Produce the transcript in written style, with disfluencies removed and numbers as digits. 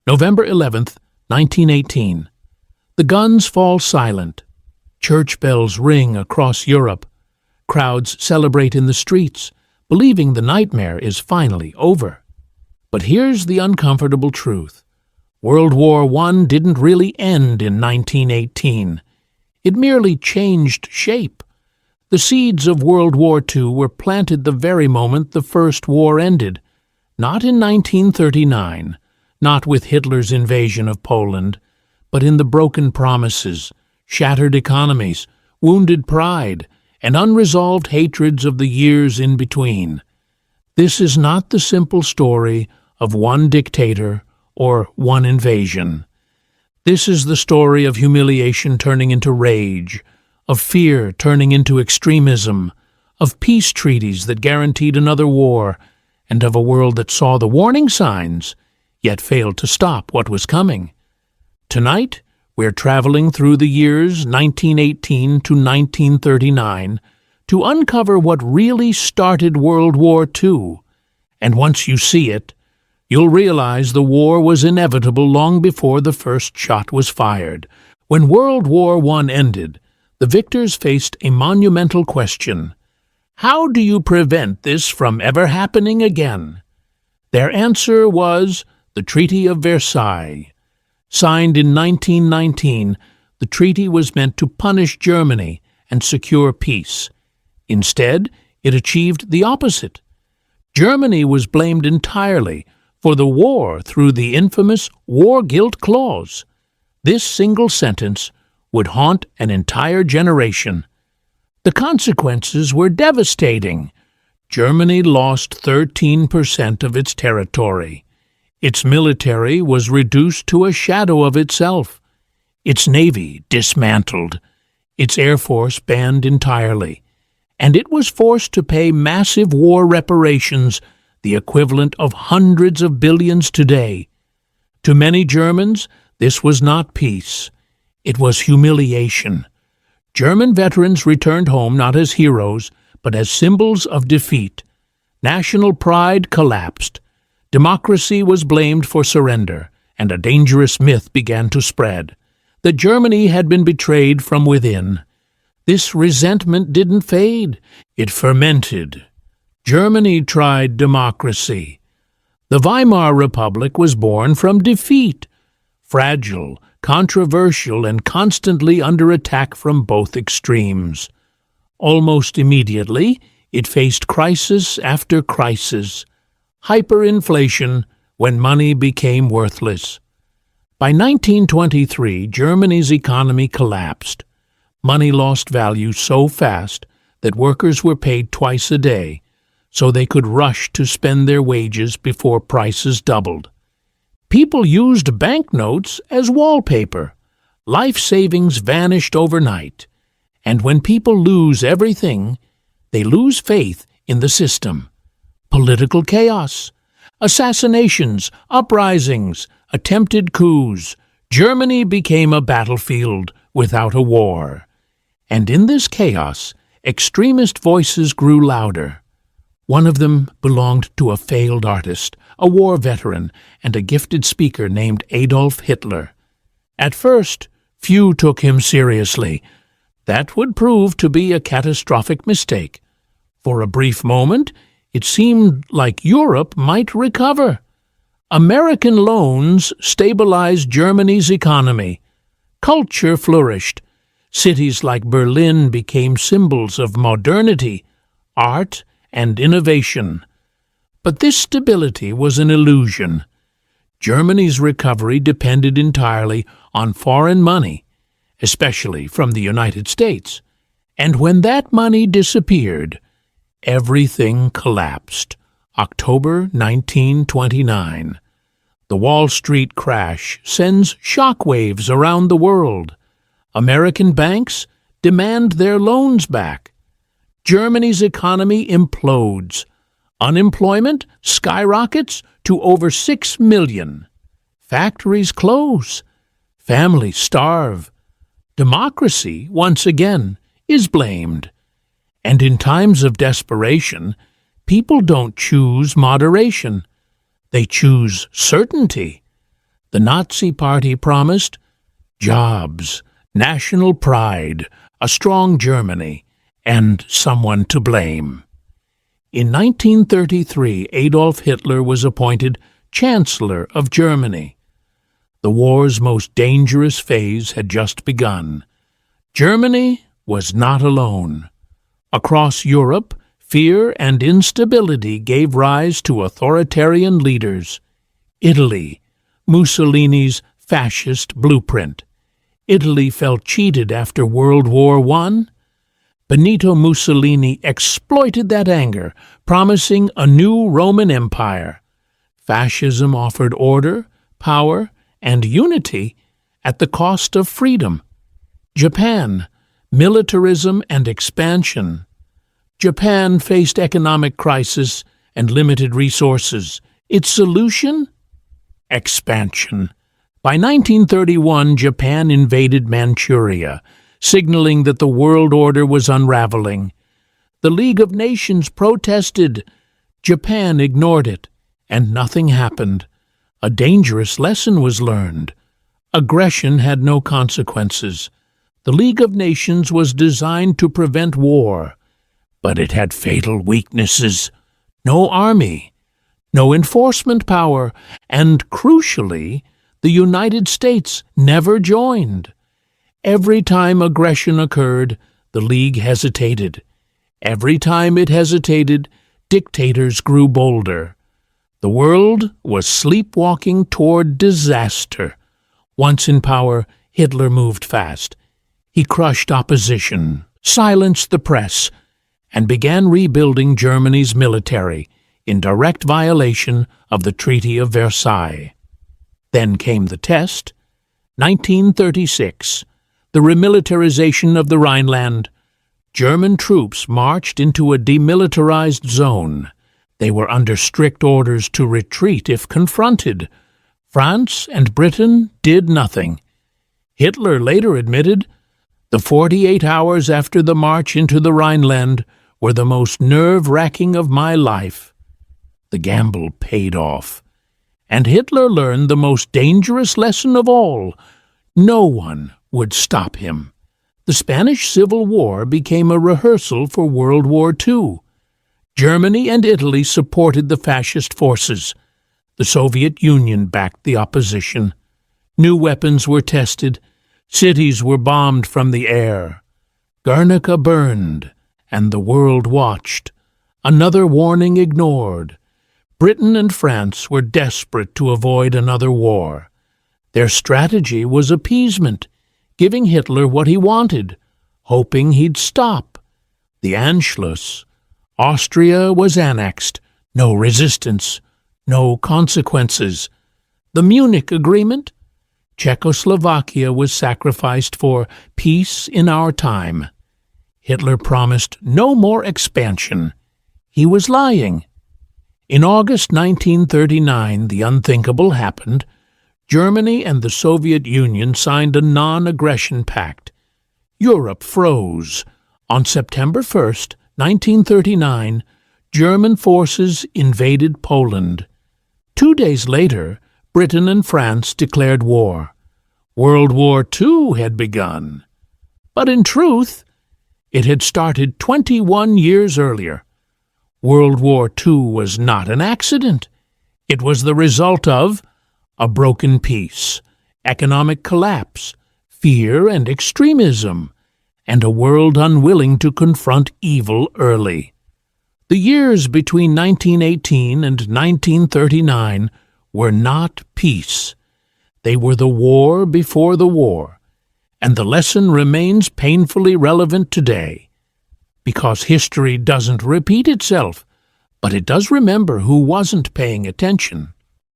November 11th, 1918. The guns fall silent. Church bells ring across Europe. Crowds celebrate in the streets, believing the nightmare is finally over. But here's the uncomfortable truth. World War I didn't really end in 1918. It merely changed shape. The seeds of World War II were planted the very moment the First War ended, not in 1939, not with Hitler's invasion of Poland, but in the broken promises, shattered economies, wounded pride, and unresolved hatreds of the years in between. This is not the simple story of one dictator or one invasion. This is the story of humiliation turning into rage, of fear turning into extremism, of peace treaties that guaranteed another war, and of a world that saw the warning signs, yet failed to stop what was coming. Tonight, we're traveling through the years 1918 to 1939 to uncover what really started World War II. And once you see it, you'll realize the war was inevitable long before the first shot was fired. When World War I ended, the victors faced a monumental question. How do you prevent this from ever happening again? Their answer was the Treaty of Versailles. Signed in 1919, the treaty was meant to punish Germany and secure peace. Instead, it achieved the opposite. Germany was blamed entirely for the war through the infamous War Guilt Clause. This single sentence would haunt an entire generation. The consequences were devastating. Germany lost 13% of its territory. Its military was reduced to a shadow of itself. Its navy dismantled. Its air force banned entirely. And it was forced to pay massive war reparations, the equivalent of hundreds of billions today. To many Germans, this was not peace. It was humiliation. German veterans returned home not as heroes, but as symbols of defeat. National pride collapsed. Democracy was blamed for surrender, and a dangerous myth began to spread, that Germany had been betrayed from within. This resentment didn't fade, it fermented. Germany tried democracy. The Weimar Republic was born from defeat, fragile, controversial, and constantly under attack from both extremes. Almost immediately, it faced crisis after crisis. Hyperinflation, when money became worthless. By 1923, Germany's economy collapsed. Money lost value so fast that workers were paid twice a day, so they could rush to spend their wages before prices doubled. People used banknotes as wallpaper. Life savings vanished overnight. And when people lose everything, they lose faith in the system. Political chaos, assassinations, uprisings, attempted coups. Germany became a battlefield without a war. And in this chaos, extremist voices grew louder. One of them belonged to a failed artist, a war veteran, and a gifted speaker named Adolf Hitler. At first, few took him seriously. That would prove to be a catastrophic mistake. For a brief moment, it seemed like Europe might recover. American loans stabilized Germany's economy. Culture flourished. Cities like Berlin became symbols of modernity, art, and innovation. But this stability was an illusion. Germany's recovery depended entirely on foreign money, especially from the United States. And when that money disappeared, everything collapsed. October 1929. The Wall Street crash sends shockwaves around the world. American banks demand their loans back. Germany's economy implodes. Unemployment skyrockets to over 6 million. Factories close. Families starve. Democracy, once again, is blamed. And in times of desperation, people don't choose moderation. They choose certainty. The Nazi Party promised jobs, national pride, a strong Germany, and someone to blame. In 1933, Adolf Hitler was appointed Chancellor of Germany. The war's most dangerous phase had just begun. Germany was not alone. Across Europe, fear and instability gave rise to authoritarian leaders. Italy, Mussolini's fascist blueprint. Italy felt cheated after World War I. Benito Mussolini exploited that anger, promising a new Roman Empire. Fascism offered order, power, and unity at the cost of freedom. Japan, militarism and expansion. Japan faced economic crisis and limited resources. Its solution? Expansion. By 1931, Japan invaded Manchuria, signaling that the world order was unraveling. The League of Nations protested. Japan ignored it, and nothing happened. A dangerous lesson was learned. Aggression had no consequences. The League of Nations was designed to prevent war, but it had fatal weaknesses. No army, no enforcement power, and, crucially, the United States never joined. Every time aggression occurred, the League hesitated. Every time it hesitated, dictators grew bolder. The world was sleepwalking toward disaster. Once in power, Hitler moved fast. He crushed opposition, silenced the press, and began rebuilding Germany's military in direct violation of the Treaty of Versailles. Then came the test. 1936, the remilitarization of the Rhineland. German troops marched into a demilitarized zone. They were under strict orders to retreat if confronted. France and Britain did nothing. Hitler later admitted, "The 48 hours after the march into the Rhineland were the most nerve-wracking of my life." The gamble paid off. And Hitler learned the most dangerous lesson of all. No one would stop him. The Spanish Civil War became a rehearsal for World War II. Germany and Italy supported the fascist forces. The Soviet Union backed the opposition. New weapons were tested. Cities were bombed from the air. Guernica burned, and the world watched. Another warning ignored. Britain and France were desperate to avoid another war. Their strategy was appeasement, giving Hitler what he wanted, hoping he'd stop. The Anschluss. Austria was annexed. No resistance. No consequences. The Munich Agreement. Czechoslovakia was sacrificed for peace in our time. Hitler promised no more expansion. He was lying. In August 1939, the unthinkable happened. Germany and the Soviet Union signed a non-aggression pact. Europe froze. On September 1st, 1939, German forces invaded Poland. 2 days later, Britain and France declared war. World War II had begun. But in truth, it had started 21 years earlier. World War II was not an accident. It was the result of a broken peace, economic collapse, fear and extremism, and a world unwilling to confront evil early. The years between 1918 and 1939 were not peace. They were the war before the war, and the lesson remains painfully relevant today. Because history doesn't repeat itself, but it does remember who wasn't paying attention.